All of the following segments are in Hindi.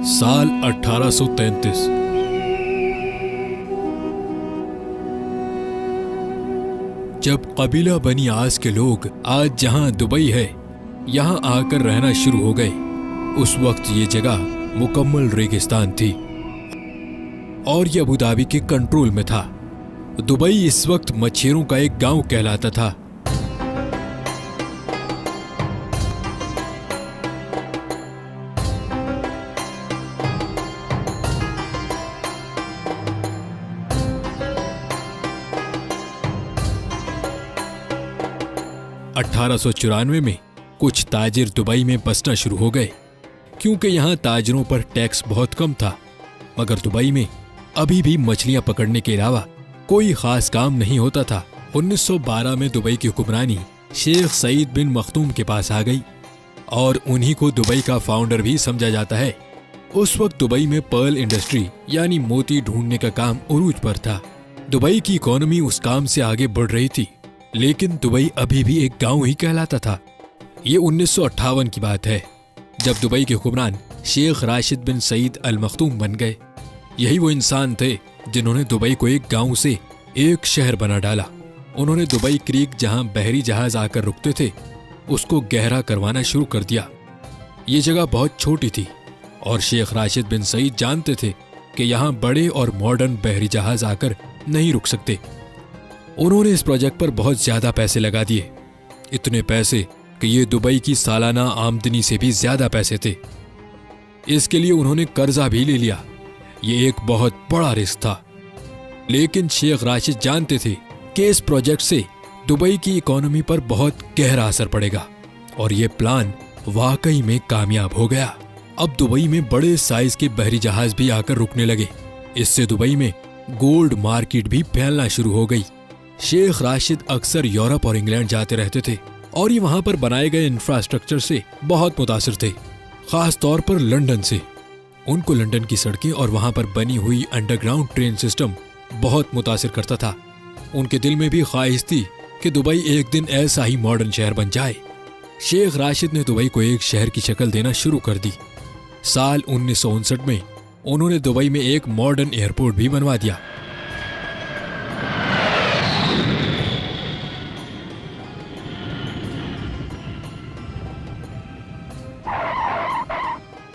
साल 1833। जब कबीला बनी आस के लोग आज जहां दुबई है यहां आकर रहना शुरू हो गए, उस वक्त ये जगह मुकम्मल रेगिस्तान थी और ये अबू धाबी के कंट्रोल में था। दुबई इस वक्त मच्छरों का एक गांव कहलाता था। अठारह सौ 94 में कुछ ताजिर दुबई में बसना शुरू हो गए, क्योंकि यहां ताजिरों पर टैक्स बहुत कम था। मगर दुबई में अभी भी मछलियां पकड़ने के अलावा कोई खास काम नहीं होता था। 1912 में दुबई की हुक्मरानी शेख सईद बिन मखदूम के पास आ गई और उन्हीं को दुबई का फाउंडर भी समझा जाता है। उस वक्त दुबई में पर्ल इंडस्ट्री यानी मोती ढूंढने का काम उरूज पर था। दुबई की इकोनॉमी उस काम से आगे बढ़ रही थी, लेकिन दुबई अभी भी एक गांव ही कहलाता था। ये 1958 की बात है, जब दुबई के हुक्मरान शेख राशिद बिन सईद अल मखदूम बन गए। यही वो इंसान थे जिन्होंने दुबई को एक गांव से एक शहर बना डाला। उन्होंने दुबई क्रीक, जहां बहरी जहाज आकर रुकते थे, उसको गहरा करवाना शुरू कर दिया। ये जगह बहुत छोटी थी और शेख राशिद बिन सईद जानते थे कि यहाँ बड़े और मॉडर्न बहरी जहाज आकर नहीं रुक सकते। उन्होंने इस प्रोजेक्ट पर बहुत ज्यादा पैसे लगा दिए, इतने पैसे कि ये दुबई की सालाना आमदनी से भी ज्यादा पैसे थे। इसके लिए उन्होंने कर्जा भी ले लिया। ये एक बहुत बड़ा रिस्क था, लेकिन शेख राशिद जानते थे कि इस प्रोजेक्ट से दुबई की इकोनॉमी पर बहुत गहरा असर पड़ेगा और ये प्लान वाकई में कामयाब हो गया। अब दुबई में बड़े साइज के बहरी जहाज भी आकर रुकने लगे। इससे दुबई में गोल्ड मार्केट भी फैलना शुरू हो गई। शेख राशिद अक्सर यूरोप और इंग्लैंड जाते रहते थे और ये वहां पर बनाए गए इंफ्रास्ट्रक्चर से बहुत मुतासिर थे, खास तौर पर लंदन से। उनको लंदन की सड़कें और वहां पर बनी हुई अंडरग्राउंड ट्रेन सिस्टम बहुत मुतासिर करता था। उनके दिल में भी ख्वाहिश थी कि दुबई एक दिन ऐसा ही मॉडर्न शहर बन जाए। शेख राशिद ने दुबई को एक शहर की शक्ल देना शुरू कर दी। साल 1959 में उन्होंने दुबई में एक मॉडर्न एयरपोर्ट भी बनवा दिया।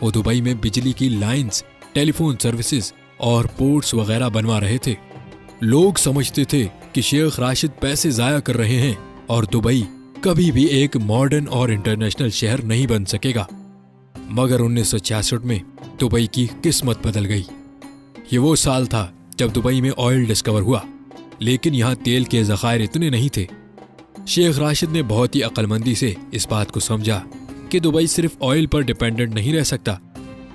वो दुबई में बिजली की लाइंस, टेलीफोन सर्विसेज और पोर्ट्स वगैरह बनवा रहे थे। लोग समझते थे कि शेख राशिद पैसे जाया कर रहे हैं और दुबई कभी भी एक मॉडर्न और इंटरनेशनल शहर नहीं बन सकेगा। मगर 1966 में दुबई की किस्मत बदल गई। ये वो साल था जब दुबई में ऑयल डिस्कवर हुआ, लेकिन यहाँ तेल के ज़खायर इतने नहीं थे। शेख राशिद ने बहुत ही अक्लमंदी से इस बात को समझा कि दुबई सिर्फ ऑयल पर डिपेंडेंट नहीं रह सकता।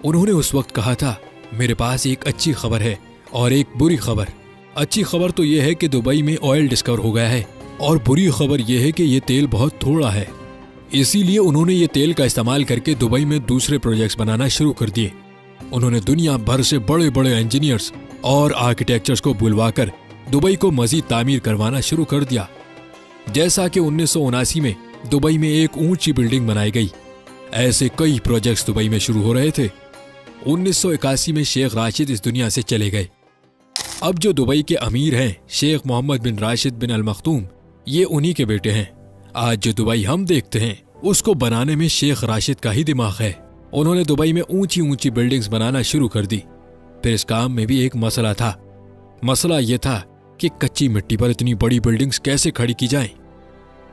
उन्होंने उस वक्त कहा था, मेरे पास एक अच्छी खबर है और एक बुरी खबर। अच्छी खबर तो यह है कि दुबई में ऑयल डिस्कवर हो गया है और बुरी खबर यह है कि ये तेल बहुत थोड़ा है। इसीलिए उन्होंने ये तेल का इस्तेमाल करके दुबई में दूसरे प्रोजेक्ट्स बनाना शुरू कर दिए। उन्होंने दुनिया भर से बड़े बड़े इंजीनियर्स और आर्किटेक्चर्स को बुलवाकर दुबई को मजीद तामीर करवाना शुरू कर दिया। जैसा कि 1979 में दुबई में एक ऊंची बिल्डिंग बनाई गई, ऐसे कई प्रोजेक्ट्स दुबई में शुरू हो रहे थे। 1981 में शेख राशिद इस दुनिया से चले गए। अब जो दुबई के अमीर हैं, शेख मोहम्मद बिन राशिद बिन अल मखदूम, ये उन्हीं के बेटे हैं। आज जो दुबई हम देखते हैं, उसको बनाने में शेख राशिद का ही दिमाग है। उन्होंने दुबई में ऊंची ऊंची बिल्डिंग्स बनाना शुरू कर दी। फिर इस काम में भी एक मसला था। मसला यह था कि कच्ची मिट्टी पर इतनी बड़ी बिल्डिंग्स कैसे खड़ी की जाएं।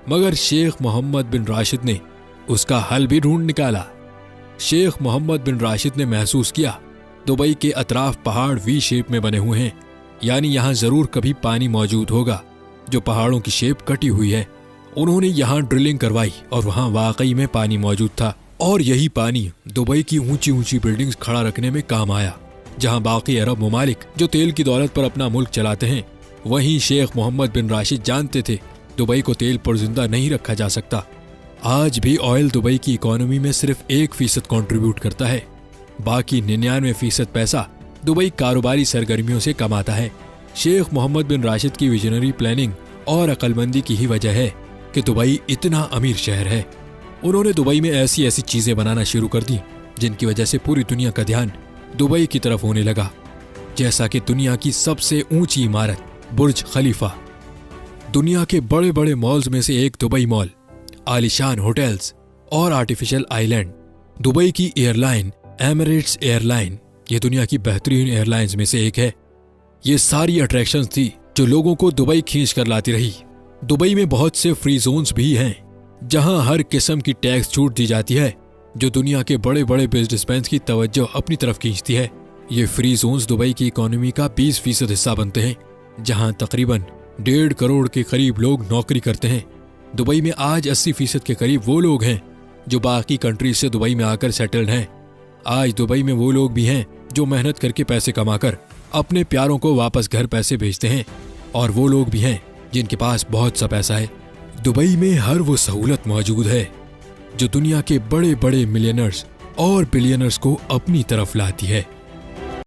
मगर शेख मोहम्मद बिन राशिद ने उसका हल भी ढूंढ निकाला। शेख मोहम्मद बिन राशिद ने महसूस किया दुबई के अतराफ पहाड़ वी शेप में बने हुए हैं, यानी यहाँ जरूर कभी पानी मौजूद होगा जो पहाड़ों की शेप कटी हुई है। उन्होंने यहाँ ड्रिलिंग करवाई और वहाँ वाकई में पानी मौजूद था और यही पानी दुबई की ऊंची ऊंची बिल्डिंग्स खड़ा रखने में काम आया। जहाँ बाकी अरब ममालिक जो तेल की दौलत पर अपना मुल्क चलाते हैं, वहीं शेख मोहम्मद बिन राशिद जानते थे दुबई को तेल पर जिंदा नहीं रखा जा सकता। आज भी ऑयल दुबई की इकोनॉमी में सिर्फ 1% कंट्रीब्यूट करता है, बाकी 99% पैसा दुबई कारोबारी सरगर्मियों से कमाता है। शेख मोहम्मद बिन राशिद की विजनरी प्लानिंग और अक्लमंदी की ही वजह है कि दुबई इतना अमीर शहर है। उन्होंने दुबई में ऐसी ऐसी चीजें बनाना शुरू कर दी जिनकी वजह से पूरी दुनिया का ध्यान दुबई की तरफ होने लगा, जैसा कि दुनिया की सबसे ऊंची इमारत बुर्ज खलीफा, दुनिया के बड़े बड़े मॉल्स में से एक दुबई मॉल, आलीशान होटल्स और आर्टिफिशियल आइलैंड। दुबई की एयरलाइन एमिरेट्स एयरलाइन, ये दुनिया की बेहतरीन एयरलाइंस में से एक है। ये सारी अट्रैक्शंस थी जो लोगों को दुबई खींच कर लाती रही। दुबई में बहुत से फ्री जोन्स भी हैं, जहां हर किस्म की टैक्स छूट दी जाती है, जो दुनिया के बड़े बड़े बिजनेसमैन की तवज्जो अपनी तरफ खींचती है। ये फ्री जोन्स दुबई की इकोनॉमी का 20% हिस्सा बनते हैं, जहां तकरीबन 1.5 करोड़ के करीब लोग नौकरी करते हैं। दुबई में आज 80% के करीब वो लोग हैं जो बाकी कंट्रीज से दुबई में आकर सेटल्ड हैं। आज दुबई में वो लोग भी हैं जो मेहनत करके पैसे कमाकर अपने प्यारों को वापस घर पैसे भेजते हैं, और वो लोग भी हैं जिनके पास बहुत सा पैसा है। दुबई में हर वो सहूलत मौजूद है जो दुनिया के बड़े बड़े मिलियनर्स और बिलियनर्स को अपनी तरफ लाती है।